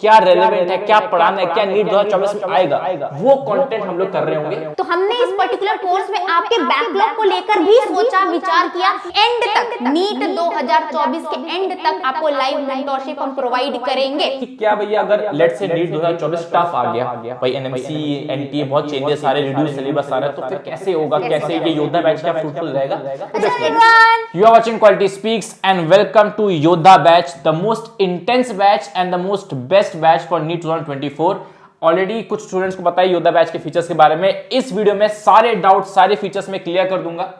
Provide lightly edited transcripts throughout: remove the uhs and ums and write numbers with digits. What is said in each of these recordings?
क्या रेलेवेंट है, क्या पढ़ाना है, क्या नीट 2024 में आएगा, वो कंटेंट हम लोग कर रहे होंगे। तो हमने इस पर्टिकुलर कोर्स में आपके बैकलॉग को लेकर भी सोचा विचार किया। एंड तक नीट 2024 के एंड तक आपको लाइव मेंटरशिप हम प्रोवाइड करेंगे। कि क्या भैया अगर लेट से नीट 2024 टफ आ गया भाई, एनएमसी एनटीए बहुत चेंजेस आ रहे, रिड्यूस सिलेबस आ रहा है, तो फिर कैसे होगा, कैसे ये योद्धा बैच क्या फ्रूटफुल रहेगा। You are watching Quality Speaks and welcome to Yodha Batch, the most intense batch and the most best batch for NEET 2024. Already कुछ स्टूडेंट्स को पता है योद्धा बैच के फीचर्स के बारे में। इस वीडियो में सारे डाउट सारे फीचर्स में क्लियर कर दूंगा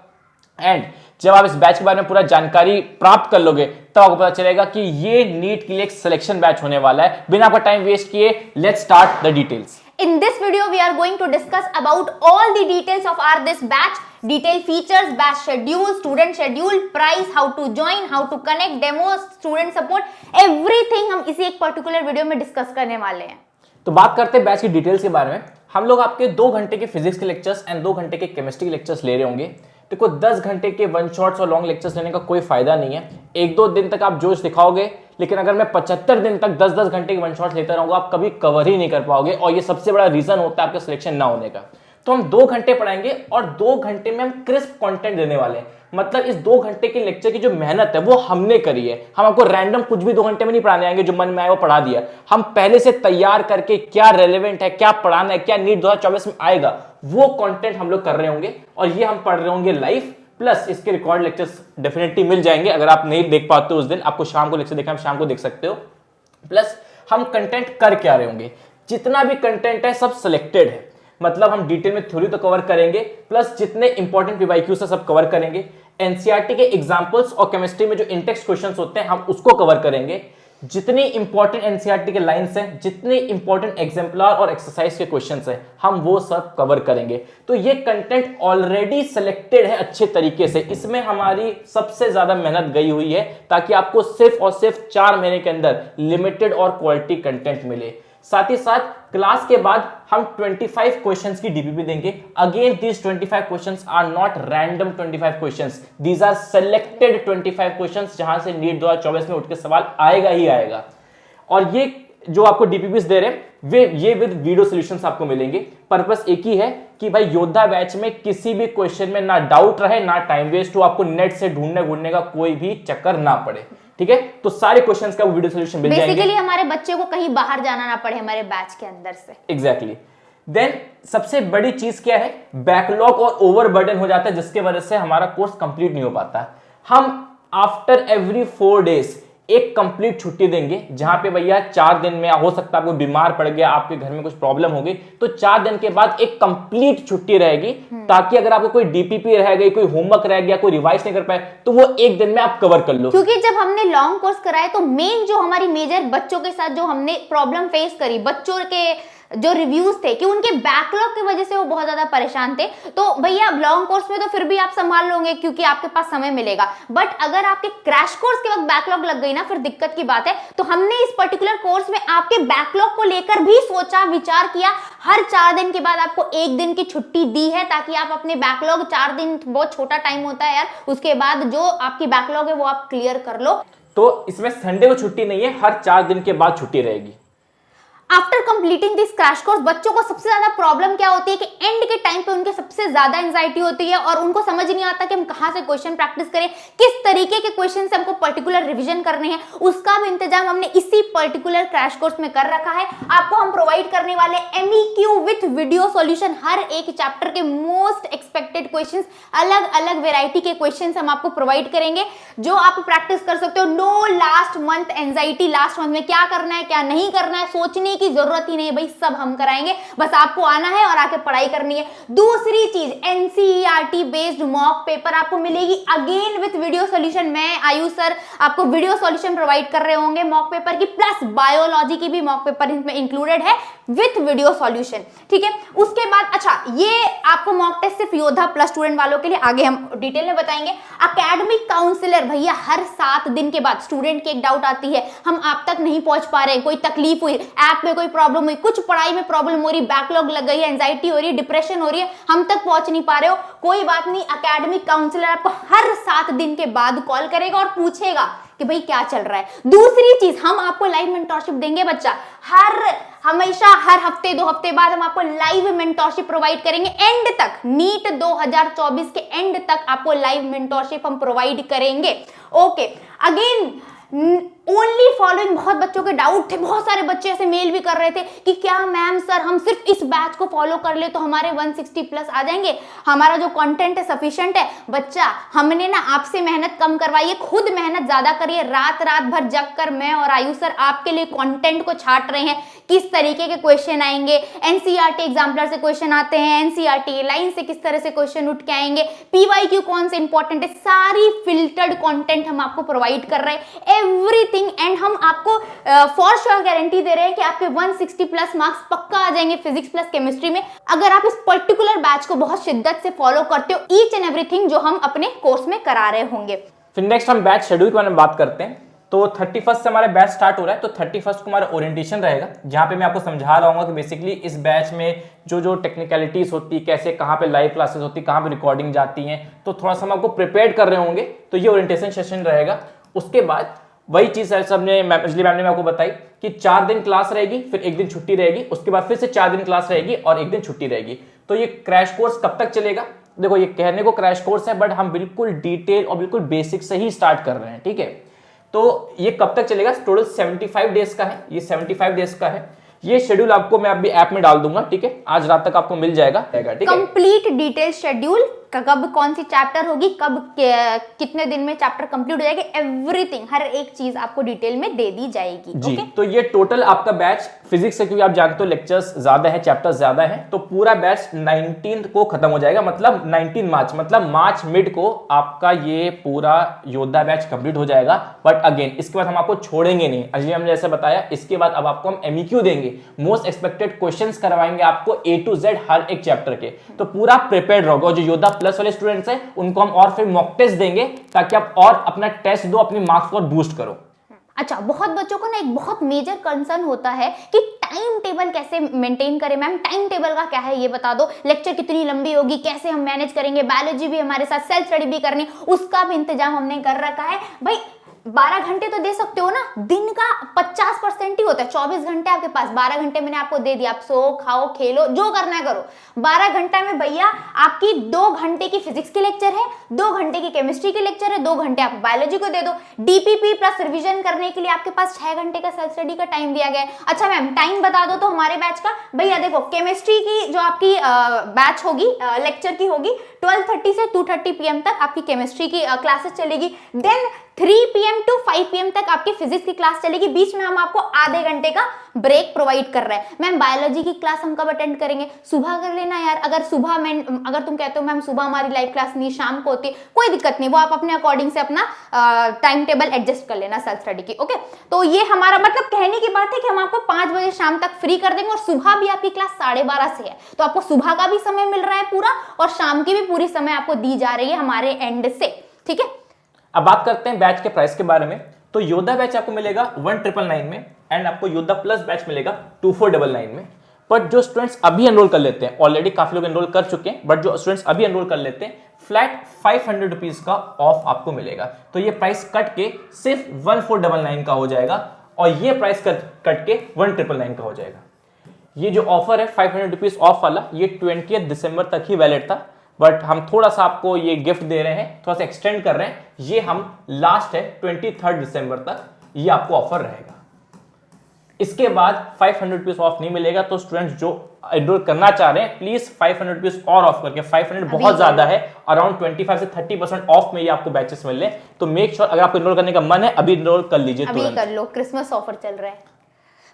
एंड जब आप इस बैच के बारे में पूरा जानकारी प्राप्त कर लोगे तब आपको पता चलेगा कि ये नीट के लिए एक सिलेक्शन बैच होने वाला है। बिना आपका टाइम वेस्ट किए let's start the details. In this video, we are going to discuss about all the details of this batch, detail features, batch schedule, student schedule, price, how to join, how to connect, demos, student support, everything हम इसी एक particular video में discuss करने वाले हैं। तो बात करते हैं बैच की डिटेल्स के बारे में। हम लोग आपके 2 घंटे के फिजिक्स के लेक्चर्स एंड 2 घंटे के केमिस्ट्री के लेक्चर्स ले रहे होंगे। देखो 10 घंटे के वन शॉट्स और लॉन्ग लेक्चर्स लेने का कोई फायदा नहीं है। 1-2 दिन तक आप जोश दिखाओगे, लेकिन अगर मैं 75 दिन तक 10-10 घंटे के वन शॉट्स लेता रहूंगा आप कभी कवर ही नहीं कर पाओगे, और ये सबसे बड़ा रीजन होता है आपका सिलेक्शन ना होने का। तो हम 2 घंटे पढ़ाएंगे और 2 घंटे में हम क्रिस्प कंटेंट देने वाले हैं। मतलब इस 2 घंटे के लेक्चर की जो मेहनत है वो हमने करी है। हम आपको रैंडम कुछ भी 2 घंटे में नहीं पढ़ाने आएंगे, जो मन में आए वो पढ़ा दिया। हम पहले से तैयार करके क्या रेलेवेंट है, क्या पढ़ाना है, क्या नीट 2024 में आएगा, वो कंटेंट हम लोग कर रहे होंगे। और ये हम पढ़ रहे होंगे लाइव, प्लस इसके रिकॉर्ड लेक्चर्स डेफिनेटली मिल जाएंगे। अगर आप नहीं देख पाते हो उस दिन, आपको शाम को लेक्चर देखना, आप शाम को देख सकते हो। प्लस हम कंटेंट कर क्या रहे होंगे, जितना भी कंटेंट है सब सिलेक्टेड है। मतलब हम डिटेल में थ्योरी तो कवर करेंगे, प्लस जितने इंपॉर्टेंट पीवाईक्यूज है सब कवर करेंगे। एनसीईआरटी के एग्जांपल्स और केमिस्ट्री में जो इंटेक्स्ट क्वेश्चंस होते हैं हम उसको कवर करेंगे। जितनी इंपॉर्टेंट एनसीईआरटी के लाइंस हैं, जितने इंपॉर्टेंट एग्जाम्पलर और एक्सरसाइज के क्वेश्चंस हैं, हम वो सब कवर करेंगे। तो ये कंटेंट ऑलरेडी सिलेक्टेड है अच्छे तरीके से। इसमें हमारी सबसे ज्यादा मेहनत गई हुई है ताकि आपको सिर्फ और सिर्फ 4 महीने के अंदर लिमिटेड और क्वालिटी कंटेंट मिले। साथ ही साथ क्लास के बाद हम 25 क्वेश्चंस की डीपीपी देंगे। Again these 25 questions are not random 25 questions, these are selected 25 questions, जहां से नीट 2024 में उठ के सवाल आएगा ही आएगा। और ये जो आपको डीपीपीस दे रहे हैं ये विद वीडियो सॉल्यूशंस आपको मिलेंगे। पर्पस एक ही है कि भाई योद्धा बैच में किसी भी क्वेश्चन में ना डाउट रहे, ना टाइम वेस्ट हो, आपको नेट से ढूंढने का कोई भी चक्कर ना पड़े। ठीक है, तो सारे क्वेश्चंस का वीडियो सॉल्यूशन मिल जाएंगे। बेसिकली हमारे बच्चे को कहीं बाहर जाना ना पड़े हमारे बैच के अंदर से। एग्जैक्टली। देन सबसे बड़ी चीज क्या है, बैकलॉग और ओवरबर्डन हो जाता है, जिसके वजह से हमारा कोर्स कंप्लीट नहीं हो पाता। हम आफ्टर एवरी 4 डेज एक कंप्लीट छुट्टी देंगे, जहां पे भैया 4 दिन में हो सकता है आपको बीमार पड़ गया, आपके घर में कुछ प्रॉब्लम हो गई, तो 4 दिन के बाद एक कंप्लीट छुट्टी रहेगी, ताकि अगर आपको कोई डीपीपी रह गई, कोई होमवर्क रह गया, कोई रिवाइज नहीं कर पाए, तो वो एक दिन में आप कवर कर लो। क्योंकि जब हमने लॉन्ग कोर्स कराया तो मेन जो हमारी मेजर बच्चों के साथ जो हमने प्रॉब्लम फेस करी, बच्चों के जो रिव्यूज थे कि उनके बैकलॉग की वजह से वो बहुत ज्यादा परेशान थे। तो भैया लॉन्ग कोर्स में तो फिर भी आप संभाल लोगे क्योंकि आपके पास समय मिलेगा, बट अगर आपके क्रैश कोर्स के वक्त बैकलॉग लग गई ना, फिर दिक्कत की बात है। तो हमने इस पर्टिकुलर कोर्स में आपके बैकलॉग को लेकर भी सोचा विचार किया। हर 4 दिन के बाद आपको 1 दिन की छुट्टी दी है, ताकि आप अपने बैकलॉग, 4 दिन बहुत छोटा टाइम होता है यार, उसके बाद जो आपकी बैकलॉग है वो आप क्लियर कर लो। तो इसमें संडे को छुट्टी नहीं है, हर 4 दिन के बाद छुट्टी रहेगी। After completing this crash course बच्चों को सबसे ज्यादा प्रॉब्लम क्या होती है कि एंड के टाइम पे उनके सबसे ज्यादा एंजाइटी होती है और उनको समझ नहीं आता कि हम कहां से क्वेश्चन प्रैक्टिस करें, किस तरीके के क्वेश्चन से हमको पर्टिकुलर रिवीजन करने हैं। उसका भी इंतजाम हमने इसी पर्टिकुलर क्रैश कोर्स में कर रखा है। आपको हम प्रोवाइड करने वाले एमईक्यू विथ वीडियो सॉल्यूशन, हर एक चैप्टर के मोस्ट एक्सपेक्टेड क्वेश्चंस, अलग अलग वेराइटी के क्वेश्चंस हम आपको प्रोवाइड करेंगे, जो आप प्रैक्टिस कर सकते हो। No last month anxiety, last month में क्या करना है क्या नहीं करना है सोचने की जरूरत ही नहीं भाई, सब हम कराएंगे, बस आपको आना है और आके पढ़ाई करनी है। दूसरी चीज, एनसीईआरटी बेस्ड मॉक पेपर आपको मिलेगी अगेन विथ वीडियो सॉल्यूशन। मैं आयुष सर आपको वीडियो सॉल्यूशन प्रोवाइड कर रहे होंगे मॉक पेपर की, प्लस बायोलॉजी की भी मॉक पेपर इसमें इंक्लूडेड है विथ वीडियो सॉल्यूशन। ठीक है, उसके बाद अच्छा ये आपको मॉक टेस्ट सिर्फ योद्धा प्लस स्टूडेंट वालों के लिए, आगे हम डिटेल में बताएंगे। एकेडमिक काउंसलर भैया, हर 7 दिन के बाद स्टूडेंट की एक डाउट आती है, हम आप तक नहीं पहुंच पा रहे, कोई तकलीफ हुई, ऐप में कोई प्रॉब्लम हुई, कुछ पढ़ाई में प्रॉब्लम हो रही, बैकलॉग लग गई है, एंजाइटी हो रही है, डिप्रेशन हो रही है, हम तक पहुंच नहीं पा रहे हो, कोई बात नहीं, एकेडमिक काउंसलर आपको हर 7 दिन के बाद कॉल करेगा और पूछेगा कि भाई क्या चल रहा है। दूसरी चीज, हम आपको लाइव मेंटोरशिप देंगे बच्चा, हमेशा हर हफ्ते 2 हफ्ते बाद हम आपको लाइव मेंटोरशिप प्रोवाइड करेंगे एंड तक, नीट 2024 के एंड तक आपको लाइव मेंटोरशिप हम प्रोवाइड करेंगे। ओके, अगेन ओनली फॉलोइंग, बहुत बच्चों के डाउट थे, बहुत सारे बच्चे ऐसे मेल भी कर रहे थे कि क्या मैम सर हम सिर्फ इस बैच को फॉलो कर ले तो हमारे 160 प्लस आ जाएंगे, हमारा जो कंटेंट है सफिशिएंट है। बच्चा, हमने ना आपसे मेहनत कम करवाई है, खुद मेहनत ज्यादा करिए, रात रात भर जग कर मैं और आयु सर आपके लिए कंटेंट को छाट रहे हैं, किस तरीके के क्वेश्चन आएंगे, एनसीईआरटी एग्जाम्पलर से क्वेश्चन आते हैं, एनसीईआरटी लाइन से किस तरह से क्वेश्चन उठ के आएंगे, पीवाईक्यू कौन से इंपॉर्टेंट है, सारी फिल्टर्ड कंटेंट हम आपको प्रोवाइड कर रहे हैं, एवरीथिंग। एंड हम आपको फॉर श्योर गारंटी दे रहे हैं कि आपके 160 प्लस मार्क्स पक्का आ जाएंगे फिजिक्स प्लस केमिस्ट्री में, अगर आप इस पर्टिकुलर बैच को बहुत शिद्दत से फॉलो करते हो, ईच एंड एवरीथिंग जो हम अपने कोर्स में करा रहे होंगे। फिर नेक्स्ट हम बैच शेड्यूल के बारे में बात करते हैं। तो 31st से हमारा बैच स्टार्ट हो रहा है, तो 31st को हमारा ओरिएंटेशन रहेगा, जहां पे मैं आपको समझा रहा हूँ कि बेसिकली इस बैच में जो टेक्निकलिटीज होती है, कैसे कहाँ पे लाइव क्लासेस होती है, कहाँ पे रिकॉर्डिंग जाती हैं, तो थोड़ा सा हम आपको प्रिपेयर कर रहे होंगे, तो ये ओरिएंटेशन सेशन रहेगा। उसके बाद वही चीज सबने अंजलि मैम ने आपको बताई कि 4 दिन क्लास रहेगी, फिर 1 दिन छुट्टी रहेगी, उसके बाद फिर से 4 दिन क्लास रहेगी और 1 दिन छुट्टी रहेगी। तो ये क्रैश कोर्स कब तक चलेगा? देखो, ये कहने को क्रैश कोर्स है, बट हम बिल्कुल डिटेल और बिल्कुल बेसिक से ही स्टार्ट कर रहे हैं, ठीक है। तो ये कब तक चलेगा? टोटल 75 डेज का है, ये 75 डेज का है। ये शेड्यूल आपको मैं अभी ऐप में डाल दूंगा, ठीक है, आज रात तक आपको मिल जाएगा, ठीक है। कंप्लीट डिटेल शेड्यूल, कब कौन सी चैप्टर होगी, कब कितने दिन में चैप्टर कंप्लीट हो जाएगा, एवरीथिंग, हर एक चीज आपको डिटेल में दे दी जाएगी जी। okay? तो ये टोटल आपका बैच फिजिक्स से, क्योंकि आप जानते हो लेक्चर्स ज्यादा है, चैप्टर्स ज्यादा है, तो पूरा बैच 19 को खत्म हो जाएगा, मतलब 19 मार्च, मतलब मार्च मिड को आपका ये पूरा योद्धा बैच कंप्लीट हो जाएगा। बट अगेन इसके बाद हम आपको छोड़ेंगे नहीं, अजय हमने जैसे बताया, इसके बाद अब आपको हम एमईक्यू देंगे, मोस्ट एक्सपेक्टेड क्वेश्चंस करवाएंगे आपको A to Z हर एक चैप्टर के, तो पूरा प्रिपेयर्ड रहोगे। जो योद्धा प्लस वाले स्टूडेंट्स हैं उनको हम और फिर मॉक टेस्ट देंगे, ताकि आप और अपना टेस्ट दो, अपनी मार्क्स को बूस्ट करो। अच्छा, बहुत बच्चों को ना एक बहुत मेजर कंसर्न होता है कि टाइम टेबल कैसे मेंटेन करें। मैम टाइम टेबल का क्या है ये बता दो, लेक्चर कितनी लंबी होगी, कैसे हम मैनेज करेंगे, बायोलॉजी भी हमारे साथ, सेल्फ स्टडी भी करनी, उसका भी इंतजाम हमने कर रखा है। भाई 12 घंटे तो दे सकते हो ना, दिन का 50% ही होता है, 24 घंटे आपके पास, 12 घंटे मैंने आपको दे दिया, आप सो खाओ खेलो जो करना है करो। 12 घंटा में भैया आपकी 2 घंटे की फिजिक्स के लेक्चर है, 2 घंटे की केमिस्ट्री के लेक्चर है, 2 घंटे आप बायोलॉजी को दे दो, डीपीपी प्लस रिवीजन करने के लिए आपके पास 6 घंटे का सेल्फ स्टडी का टाइम दिया गया है। अच्छा मैम टाइम बता दो तो हमारे बैच का। भैया देखो, केमिस्ट्री की जो आपकी बैच होगी, लेक्चर की होगी, 12:30 से 2:30 PM तक आपकी केमिस्ट्री की क्लासेस चलेगी, देन 3 PM टू 5 PM तक आपकी फिजिक्स की क्लास चलेगी, बीच में हम आपको आधे घंटे का ब्रेक प्रोवाइड कर रहे हैं। मैम बायोलॉजी की क्लास हम कब अटेंड करेंगे? सुबह कर लेना यार, अगर सुबह में, अगर तुम कहते हो मैम सुबह हमारी लाइव क्लास नहीं, शाम को होती है, कोई दिक्कत नहीं, वो आप अपने अकॉर्डिंग से अपना टाइम टेबल एडजस्ट कर लेना सेल्फ स्टडी की। ओके, तो ये हमारा मतलब कहने की बात है कि हम आपको 5 बजे शाम तक फ्री कर देंगे, और सुबह भी आपकी क्लास 12:30 से है, तो आपको सुबह का भी समय मिल रहा है पूरा, और शाम की भी पूरी समय आपको दी जा रही है हमारे एंड से, ठीक है। अब बात करते हैं बैच के प्राइस के बारे में। तो योद्धा बैच आपको मिलेगा 1999 में, एंड आपको योद्धा प्लस बैच मिलेगा 2499 में। बट जो स्टूडेंट्स अभी एनरोल कर लेते हैं, ऑलरेडी काफी लोग एनरोल कर चुके हैं, बट जो स्टूडेंट्स अभी एनरोल कर लेते हैं, फ्लैट 500 रुपीज का ऑफ आपको मिलेगा। तो ये प्राइस कट के सिर्फ 1499 का हो जाएगा, और ये प्राइस कट के 1999 का हो जाएगा। ये जो ऑफर है 500 रुपीज ऑफ वाला, ये 20 दिसंबर तक ही वैलिड था, बट हम थोड़ा सा आपको ये गिफ्ट दे रहे हैं, थोड़ा सा एक्सटेंड कर रहे हैं, ये हम लास्ट है 23 दिसंबर तक ये आपको ऑफर रहेगा। इसके बाद 500 रुपीज ऑफ नहीं मिलेगा, तो स्टूडेंट्स जो एनरोल करना चाह रहे हैं प्लीज 500 रुपीज और ऑफ करके, 500 बहुत ज्यादा है, अराउंड 25 से 30% ऑफ में ये आपको बैचेस मिल रहे हैं। तो मेक श्योर अगर आपको एनरोल करने का मन है, अभी एनरोल कर लीजिए, अभी कर लो, क्रिसमस ऑफर चल रहा है।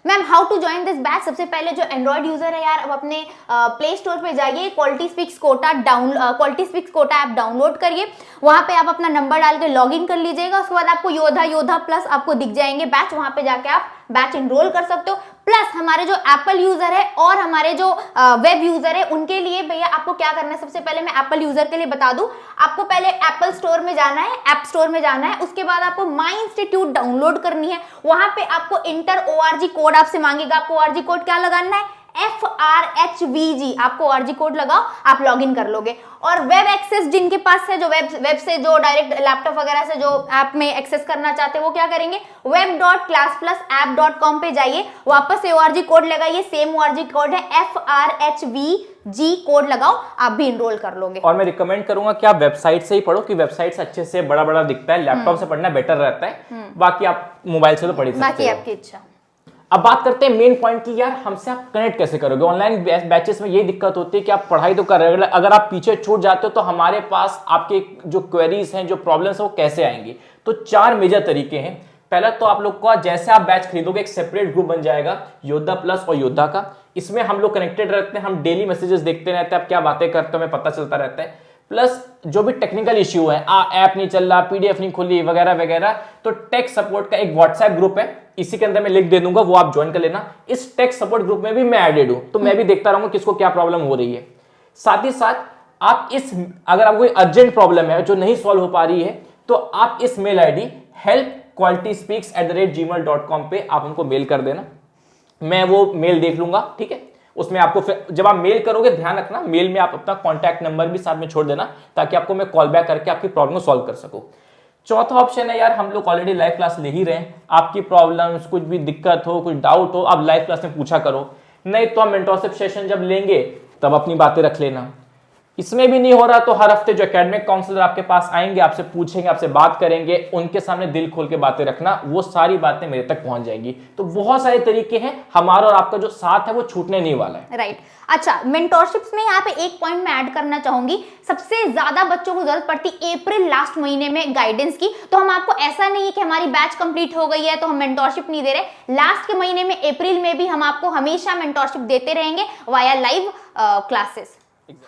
Ma'am how to join this batch? सबसे पहले जो एंड्रॉइड यूजर है यार, अब अपने प्ले स्टोर पे जाइए, quality speaks Kota app download करिए, वहां पे आप अपना नंबर डाल के लॉग इन कर लीजिएगा, उसके बाद आपको योद्धा प्लस आपको दिख जाएंगे बैच, वहां पे जाके आप बैच इनरोल कर सकते हो। प्लस हमारे जो एप्पल यूजर है और हमारे जो वेब यूजर है, उनके लिए भैया आपको क्या करना है, सबसे पहले मैं एप्पल यूजर के लिए बता दूं, आपको पहले एप्पल स्टोर में जाना है, ऐप स्टोर में जाना है, उसके बाद आपको माई इंस्टीट्यूट डाउनलोड करनी है, वहां पे आपको इंटर ORG कोड आपसे मांगेगा, आपको ORG कोड क्या लगाना है, FRHVG, आपको ORG कोड लगाओ, आप लॉगिन कर लोगे। और वेब एक्सेस जिनके पास है, जो वेब से जो डायरेक्ट लैपटॉप वगैरह से जो ऐप में एक्सेस करना चाहते हैं, वो क्या करेंगे, web.classplasapp.com पे जाइए, वापस से ORG कोड लगाइए, सेम ORG कोड है FRHVG कोड लगाओ, आप भी इनरोल कर लोगे। और मैं रिकमेंड करूंगा कि आप वेबसाइट से ही पढ़ो, कि वेबसाइट से अच्छे से बड़ा बड़ा दिखता है, लैपटॉप से पढ़ना बेटर रहता है, बाकी आप मोबाइल से तो पढ़ ही सकते हो, बाकी आपकी इच्छा। अब बात करते हैं मेन पॉइंट की, यार हमसे आप कनेक्ट कैसे करोगे। ऑनलाइन बैचेस में यही दिक्कत होती है कि आप पढ़ाई तो कर रहे हो, अगर आप पीछे छूट जाते हो तो हमारे पास आपके जो क्वेरीज हैं, जो प्रॉब्लम्स हैं, वो कैसे आएंगी। तो 4 मेजर तरीके हैं। पहला तो आप लोग का, जैसे आप बैच खरीदोगे, एक सेपरेट ग्रुप बन जाएगा योद्धा प्लस और योद्धा का। इसमें हम लोग कनेक्टेड रहते हैं, हम डेली मैसेजेस देखते रहते हैं, आप क्या बातें करते हो हमें पता चलता रहता है। प्लस जो भी टेक्निकल इश्यू है, ऐप नहीं चल रहा, पीडीएफ नहीं खुली वगैरह वगैरह, तो टेक सपोर्ट का एक व्हाट्सएप ग्रुप है, इसी के अंदर मैं लिंक दे दूंगा, वो आप ज्वाइन कर लेना। इस टेक सपोर्ट ग्रुप में भी मैं एडेड हूं, तो मैं भी देखता रहूंगा किसको क्या प्रॉब्लम हो रही है। साथ ही साथ आप अगर आपको कोई अर्जेंट प्रॉब्लम है जो नहीं सॉल्व हो पा रही है, तो आप इस मेल आईडी help_qualityspeaks@gmail.com पे आप उनको मेल कर देना, मैं वो मेल देख लूंगा, ठीक है। उसमें आपको फिर जब आप मेल करोगे, ध्यान रखना मेल में आप अपना कॉन्टैक्ट नंबर भी साथ में छोड़ देना, ताकि आपको मैं कॉल बैक करके आपकी प्रॉब्लम को सॉल्व कर सकूं। चौथा ऑप्शन है, यार हम लोग ऑलरेडी लाइव क्लास ले ही रहे हैं, आपकी प्रॉब्लम्स, कुछ भी दिक्कत हो, कुछ डाउट हो, आप लाइव क्लास में पूछा करो। नहीं तो हम मेंटरशिप सेशन जब लेंगे तब अपनी बातें रख लेना। इसमें भी नहीं हो रहा तो हर हफ्ते जो एकेडमिक काउंसलर आपके पास आएंगे, आपसे पूछेंगे, आपसे बात करेंगे, उनके सामने दिल खोल के बातें रखना, वो सारी बातें मेरे तक पहुंच जाएंगी। तो बहुत सारे तरीके हैं, हमारा और आपका जो साथ है वो छूटने नहीं वाला है। राइट। अच्छा, मेंटोरशिप्स में यहाँ पे एक पॉइंट मैं ऐड करना चाहूंगी, सबसे ज्यादा बच्चों को जरूरत पड़ती अप्रैल लास्ट महीने में गाइडेंस की। तो हम आपको, ऐसा नहीं है कि हमारी बैच कंप्लीट हो गई है तो हम मेंटोरशिप नहीं दे रहे, लास्ट के महीने में अप्रैल में भी हम आपको हमेशा मेंटोरशिप देते रहेंगे वाया लाइव क्लासेस।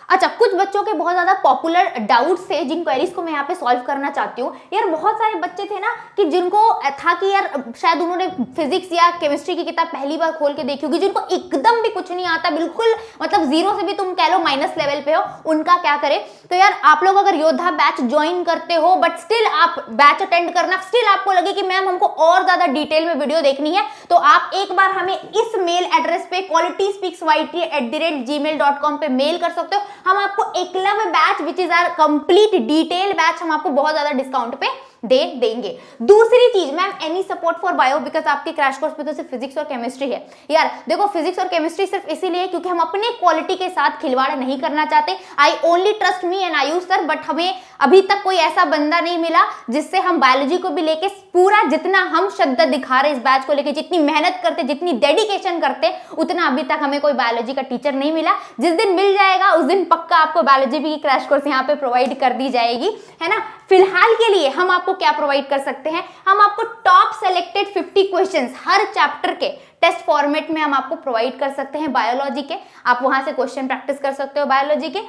अच्छा, कुछ बच्चों के बहुत ज्यादा पॉपुलर डाउट्स थे, जिन क्वेरीज को मैं यहाँ पे सॉल्व करना चाहती हूँ। यार बहुत सारे बच्चे थे ना कि जिनको था कि यार शायद उन्होंने फिजिक्स या केमिस्ट्री की किताब पहली बार खोल के देखी होगी, जिनको एकदम भी कुछ नहीं आता, बिल्कुल मतलब जीरो से भी तुम कह लो माइनस लेवल पे हो, उनका क्या करें। तो यार आप लोग अगर योद्धा बैच ज्वाइन करते हो, बट स्टिल आप बैच अटेंड करना, स्टिल आपको लगे कि मैम हमको और ज्यादा डिटेल में वीडियो देखनी है, तो आप एक बार हमें इस मेल एड्रेस पे qualityspeaksyt@gmail.com पे मेल कर सकते हो। हम आपको Eklavya batch which is our complete detail batch, हम आपको बहुत ज्यादा डिस्काउंट पे दे देंगे। दूसरी चीज, ma'am any support for bio, because आपके क्रैश कोर्स पे तो सिर्फ फिजिक्स और केमिस्ट्री है। यार देखो, फिजिक्स और केमिस्ट्री सिर्फ इसीलिए क्योंकि हम अपने क्वालिटी के साथ खिलवाड़ नहीं करना चाहते। I only trust me and Ayush sir, but हमें अभी तक कोई ऐसा बंदा नहीं मिला जिससे हम बायोलॉजी को भी लेके पूरा, जितना हम श्रद्धा दिखा रहे इस बैच को लेके, जितनी मेहनत करते, जितनी डेडिकेशन करते, उतना अभी तक हमें कोई बायोलॉजी का टीचर नहीं मिला। जिस दिन मिल जाएगा उस दिन पक्का आपको बायोलॉजी की क्रैश कोर्स यहाँ पे प्रोवाइड कर दी जाएगी, है ना। फिलहाल के लिए हम आपको क्या प्रोवाइड कर सकते हैं, हम आपको टॉप सेलेक्टेड 50 क्वेश्चंस हर चैप्टर के टेस्ट फॉर्मेट में हम आपको प्रोवाइड कर सकते हैं बायोलॉजी के। आप वहां से क्वेश्चन प्रैक्टिस कर सकते हो बायोलॉजी के।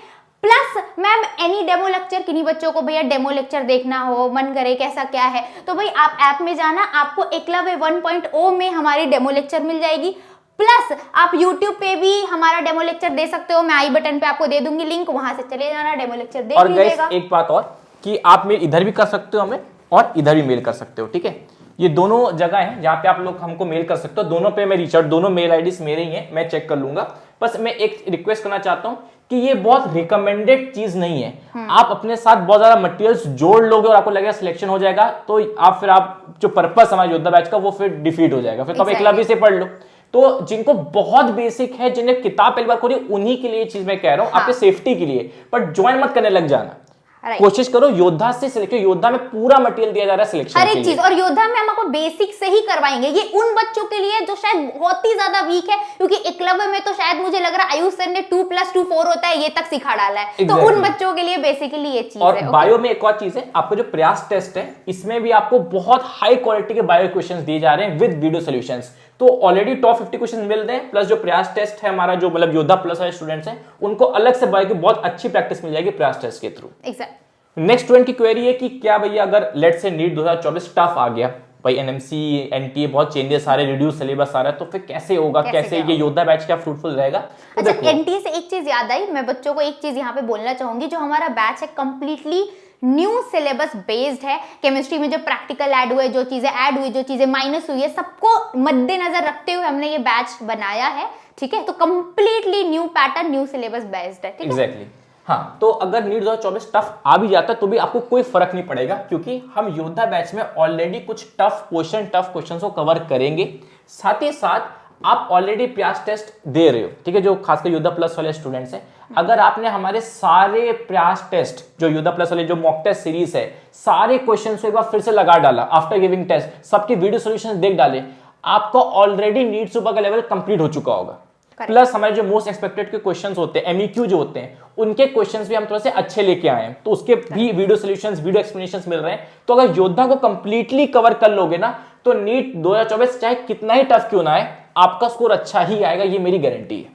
Plus ma'am any demo lecture, किन्हीं बच्चों को भैया डेमो लेक्चर देखना हो, मन करे कैसा क्या है, तो भाई आप ऐप में जाना, आपको एकलव्य 1.0 में हमारी डेमो लेक्चर मिल जाएगी। प्लस आप YouTube पे भी हमारा डेमो लेक्चर दे सकते हो, मैं आई बटन पे आपको दे दूंगी लिंक, वहां से चले जाना, डेमो लेक्चर देख लीजिएगा। और एक बात और कि आप मेल इधर भी कर सकते हो हमें, और इधर भी मेल कर सकते हो, ठीक है। ये दोनों जगह हैं जहां पे आप लोग हमको मेल कर सकते हो, दोनों पे मैं रीच आउट, दोनों मेल आईडीज मेरे ही हैं, मैं चेक कर लूंगा। बस मैं एक रिक्वेस्ट करना चाहता हूं कि ये बहुत रिकमेंडेड चीज नहीं है। आप अपने साथ बहुत ज्यादा मटेरियल्स जोड़ लोगे और आपको लगेगा सिलेक्शन हो जाएगा, तो आप जो पर्पस हमारे योद्धा बैच का वो फिर डिफीट हो जाएगा, फिर तो आप एकलव्य से पढ़ लो। तो जिनको बहुत बेसिक है, जिन्हें किताब पहली बार खोली, उन्हीं के लिए चीज मैं कह रहा हूं, आपके सेफ्टी के लिए, पर ज्वाइन मत करने लग जाना। कोशिश करो योद्धा से सिलेक्शन, योद्धा में पूरा मटेरियल दिया जा रहा है सिलेक्शन हर एक चीज, और योद्धा में हम आपको बेसिक से ही करवाएंगे। ये उन बच्चों के लिए जो शायद बहुत ही ज्यादा वीक है, क्योंकि एकलव्य में तो शायद मुझे लग रहा है आयुष सर ने 2+2 4 होता है ये तक सिखा डाला है, तो उन बच्चों के लिए बेसिकली ये चीज है। और बायो में एक और चीज है, आपका जो प्रयास टेस्ट है, इसमें भी आपको बहुत हाई क्वालिटी के बायो क्वेश्चंस दिए जा रहे हैं विद वीडियो सॉल्यूशंस। तो ऑलरेडी टॉप 50 क्वेश्चन मिल रहे हैं, प्लस जो प्रयास टेस्ट है हमारा, जो मतलब योद्धा प्लस वाले स्टूडेंट्स हैं, उनको अलग से बायो की बहुत अच्छी प्रैक्टिस मिल जाएगी प्रयास टेस्ट के थ्रू। एग्जैक्ट। नेक्स्ट स्टूडेंट की क्वेरी है कि क्या भैया अगर लेट से नीट 2024 टफ आ गया, भाई एनएमसी एनटीए बहुत चेंजेस आ रहे, रिड्यूस सिलेबस आ रहा है, तो फिर कैसे होगा, कैसे ये योद्धा बैच क्या फ्रूटफुल रहेगा। अच्छा, एनटीए से एक चीज याद आई, मैं बच्चों को एक चीज यहाँ पे बोलना चाहूंगी, जो हमारा बैच है कंप्लीटली न्यू सिलेबस बेस्ड है। केमिस्ट्री में जो प्रैक्टिकल ऐड हुए, जो चीजें ऐड हुई, जो चीजें माइनस हुई है, सबको मद्देनजर रखते हुए हमने ये बैच बनाया है। ठीक है, तो completely new pattern, new syllabus based है। ठीक है, एग्जैक्टली। हाँ, तो अगर नीट 2024 टफ आ भी जाता तो भी आपको कोई फर्क नहीं पड़ेगा, क्योंकि हम योद्धा बैच में ऑलरेडी कुछ टफ क्वेश्चन को कवर करेंगे। साथ ही साथ आप ऑलरेडी प्रयास टेस्ट दे रहे हो, ठीक है, जो खासकर योद्धा प्लस वाले स्टूडेंट्स हैं। अगर आपने हमारे सारे प्रयास टेस्ट, जो योद्धा प्लस वाले जो मॉक टेस्ट सीरीज है, सारे क्वेश्चन को एक बार फिर से लगा डाला आफ्टर गिविंग टेस्ट, सबके वीडियो सॉल्यूशंस देख डाले, आपका ऑलरेडी नीट सुपर का लेवल कंप्लीट हो चुका होगा। प्लस हमारे जो मोस्ट एक्सपेक्टेड के क्वेश्चंस होते हैं, एमईक्यू जो होते हैं, उनके क्वेश्चंस भी हम थोड़ा से अच्छे लेके आए हैं, तो उसके भी वीडियो सॉल्यूशंस, वीडियो एक्सप्लेनेशंस मिल रहे हैं। तो अगर योद्धा को कंप्लीटली कवर कर लोगे ना, तो नीट 2024 चाहे कितना ही टफ क्यों ना है, आपका स्कोर अच्छा ही आएगा, ये मेरी गारंटी है।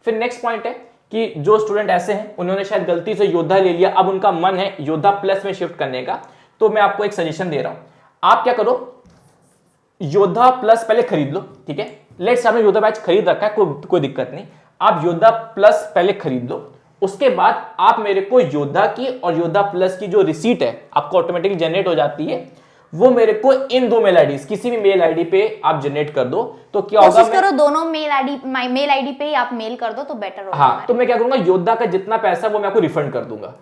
फिर नेक्स्ट पॉइंट है कि जो स्टूडेंट ऐसे हैं, उन्होंने शायद गलती से योद्धा ले लिया, अब उनका मन है योद्धा प्लस में शिफ्ट करने का, तो मैं आपको एक सजेशन दे रहा हूं। आप क्या करो, योद्धा प्लस पहले खरीद लो, ठीक है। लेट्स आपने योद्धा बैच खरीद रखा है, कोई दिक्कत नहीं, आप योद्धा प्लस पहले खरीद लो। उसके बाद आप मेरे को योद्धा की और योद्धा प्लस की जो रिसीट है आपको ऑटोमेटिकली जनरेट हो जाती है, वो मेरे को इन दो मेल आईडी, किसी भी मेल आईडी पे आप जनरेट कर दो। तो क्या होगा, कोशिश करो दोनों मेल आईडी पे ही आप मेल कर दो तो बेटर होगा। हाँ, तो मैं क्या करूंगा, योद्धा का जितना पैसा वो मैं आपको रिफंड कर दूंगा।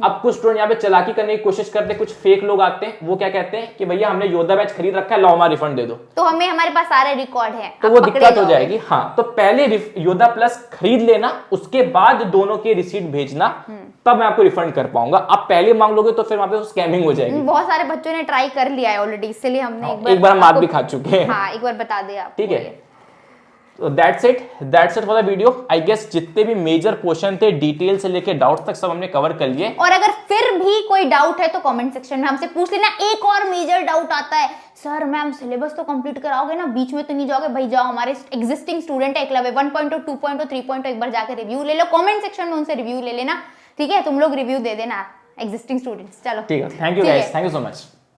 अब कुछ स्टूडेंट यहाँ पे चालाकी करने की कोशिश करते हैं, कुछ फेक लोग आते हैं, वो क्या कहते हैं कि भैया हमने योद्धा बैच खरीद रखा है, लो हमारा रिफंड दे दो, तो हमारे पास सारे रिकॉर्ड है, तो वो दिक्कत हो जाएगी। हाँ, तो पहले योद्धा प्लस खरीद लेना, उसके बाद दोनों के रिसीट भेजना, तब मैं आपको रिफंड कर पाऊंगा। आप पहले मांग लोगे तो फिर वहां पे स्कैमिंग हो जाएगी। बहुत सारे बच्चों ने ट्राई कर लिया है ऑलरेडी, इसलिए हमने एक बार हम मार भी खा चुके हैं। हाँ, एक बार बता दिया, ठीक है। तो that's it for the video. I guess जितने भी मेजर क्वेश्चन थे, डिटेल से लेके डाउट तक, सब हमने कवर कर लिए। और अगर फिर भी कोई डाउट है तो कमेंट सेक्शन में हमसे पूछ लेना। एक और मेजर डाउट आता है, सर मैम सिलेबस तो कंप्लीट कराओगे ना, बीच में तो नहीं जाओगे? भाई जाओ, हमारे एग्जिस्टिंग स्टूडेंट है एकलव्य 1.2, 2.2, 3.2, एक बार जाकर रिव्यू ले लो, कमेंट सेक्शन में उनसे रिव्यू ले लेना। ठीक है, तुम लोग रिव्यू दे देना एग्जिस्टिंग स्टूडेंट्स। चलो ठीक है, thank you guys, thank you so much.